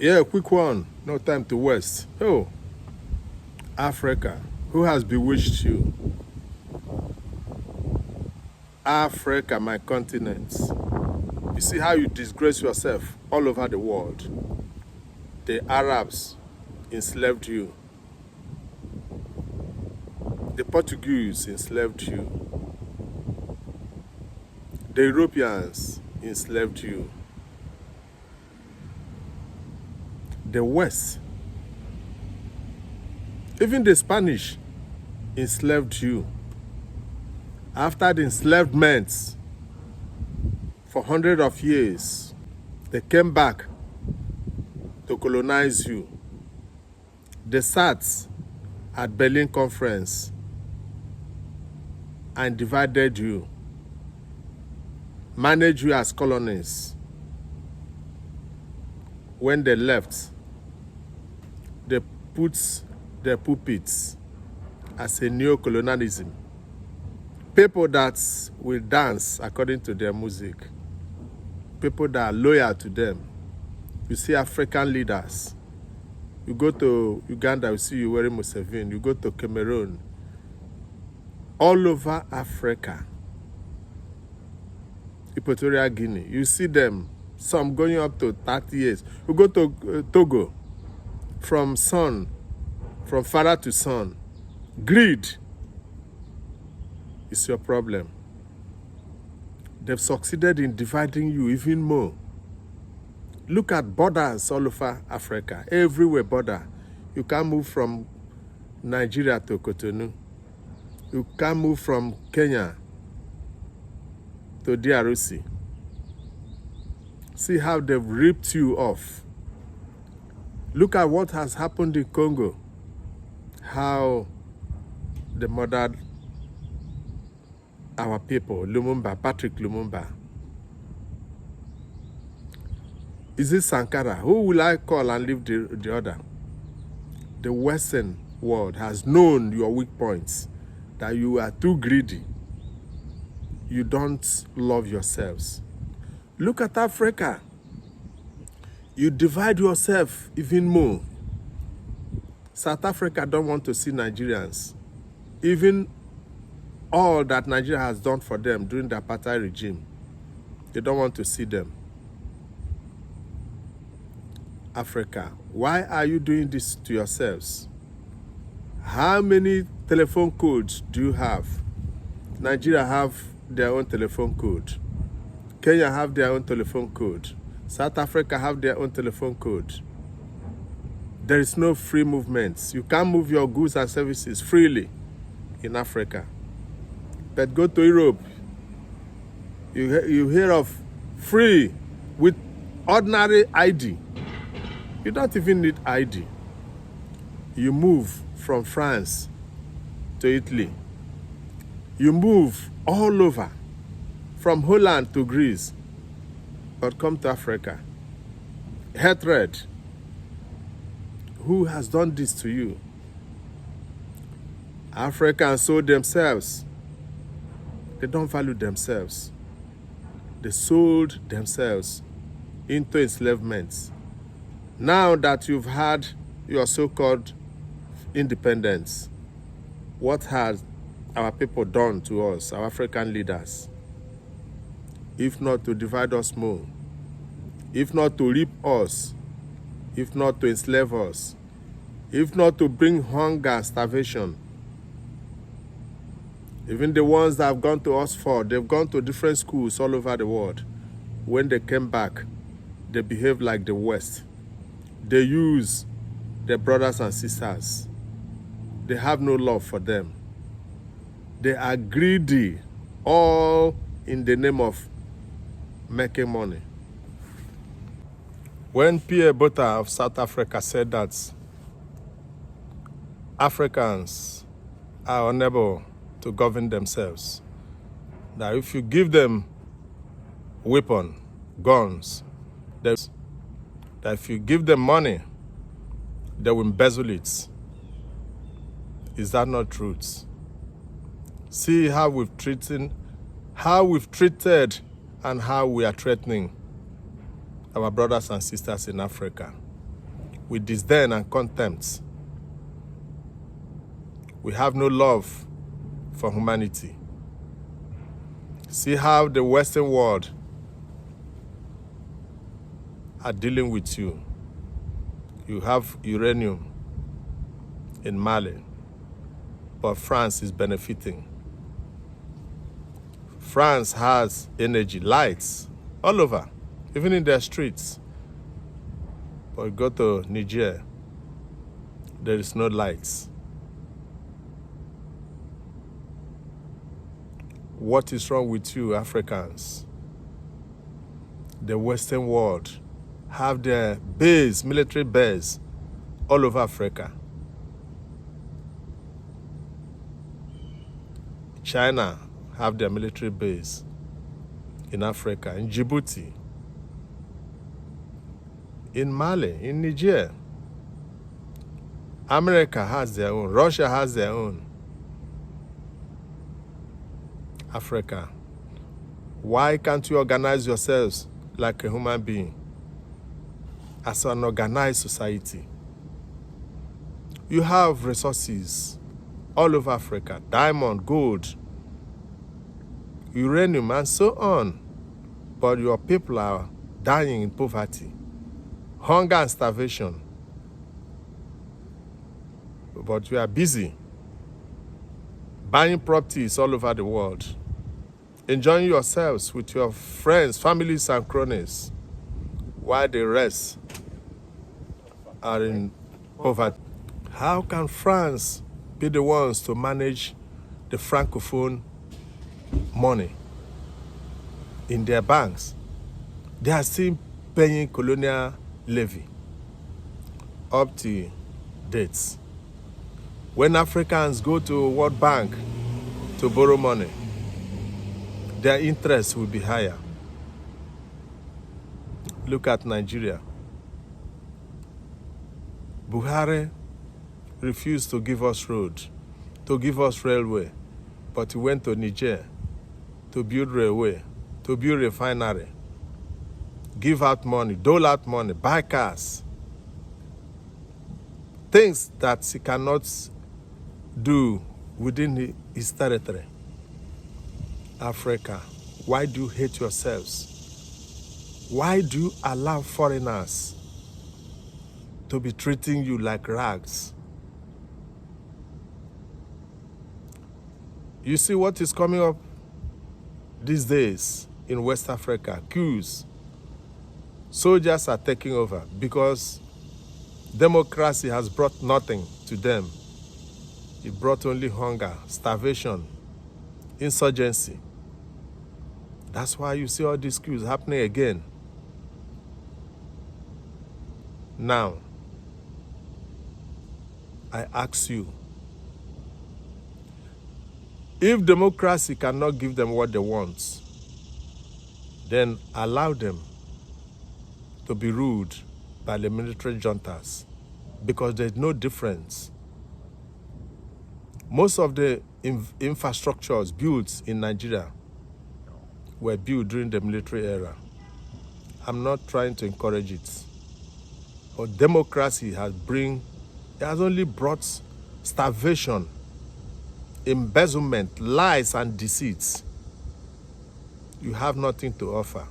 Yeah, quick one. No time to waste. Oh, Africa. Who has bewitched you? Africa, my continent. You see how you disgrace yourself all over the world. The Arabs enslaved you. The Portuguese enslaved you. The Europeans enslaved you. The West, even the Spanish enslaved you. After the enslavement, for hundreds of years, they came back to colonize you. They sat at Berlin Conference and divided you, managed you as colonies. When they left, they put their puppets as a neo-colonialism. People that will dance according to their music. People that are loyal to them. You see African leaders. You go to Uganda, you see you wearing Museveni. You go to Cameroon. All over Africa. Equatorial Guinea. You see them, some going up to 30 years. You go to Togo. From father to son. Greed is your problem. They've succeeded in dividing you even more. Look at borders all over Africa. Everywhere border. You can't move from Nigeria to Cotonou. You can't move from Kenya to DRC. See how they've ripped you off. Look at what has happened in Congo. How they murdered our people, Lumumba, Patrick Lumumba. Is it Sankara? Who will I call and leave the other? The Western world has known your weak points, that you are too greedy. You don't love yourselves. Look at Africa. You divide yourself even more. South Africa don't want to see Nigerians. Even all that Nigeria has done for them during the apartheid regime, they don't want to see them. Africa, why are you doing this to yourselves? How many telephone codes do you have? Nigeria have their own telephone code. Kenya have their own telephone code. South Africa have their own telephone code. There is no free movement. You can't move your goods and services freely in Africa. But go to Europe, you hear of free with ordinary ID. You don't even need ID. You move from France to Italy. You move all over, from Holland to Greece, but come to Africa. Hatred. Who has done this to you? Africans sold themselves. They don't value themselves. They sold themselves into enslavement. Now that you've had your so-called independence, what has our people done to us, our African leaders? If not to divide us more, if not to rape us, if not to enslave us, if not to bring hunger, starvation. Even the ones that have gone to Oxford, they've gone to different schools all over the world. When they came back, they behaved like the West. They use their brothers and sisters. They have no love for them. They are greedy, all in the name of making money. When Pierre Botha of South Africa said that Africans are unable to govern themselves, that if you give them weapons, guns, that if you give them money, they will embezzle it. Is that not truth? See how we've treated and how we are threatening our brothers and sisters in Africa. with disdain and contempt. We have no love for humanity. See how the Western world are dealing with you. You have uranium in Mali, but France is benefiting. France has energy, lights all over, even in their streets. But go to Niger, there is no lights. What is wrong with you, Africans? The Western world have their base, military base, all over Africa. China have their military base in Africa, in Djibouti, in Mali, in Niger. America has their own. Russia has their own. Africa, why can't you organize yourselves like a human being, as an organized society? You have resources all over Africa, diamond, gold, uranium, and so on. But your people are dying in poverty, hunger and starvation. But you are busy buying properties all over the world, enjoying yourselves with your friends, families, and cronies, while the rest are in poverty. How can France be the ones to manage the Francophone money in their banks? They are still paying colonial levy up to dates. When Africans go to World Bank to borrow money, their interest will be higher. Look at Nigeria. Buhari refused to give us road, to give us railway, but he went to Niger to build railway, to build refinery, give out money, dole out money, buy cars. Things that he cannot do within his territory. Africa, why do you hate yourselves? Why do you allow foreigners to be treating you like rags? You see what is coming up these days in West Africa? Coups. Soldiers are taking over because democracy has brought nothing to them. It brought only hunger, starvation, insurgency. That's why you see all these coups happening again. Now, I ask you, if democracy cannot give them what they want, then allow them to be ruled by the military juntas, because there's no difference. Most of the infrastructures built in Nigeria were built during the military era. I'm not trying to encourage it. But democracy has only brought starvation, embezzlement, lies, and deceits. You have nothing to offer.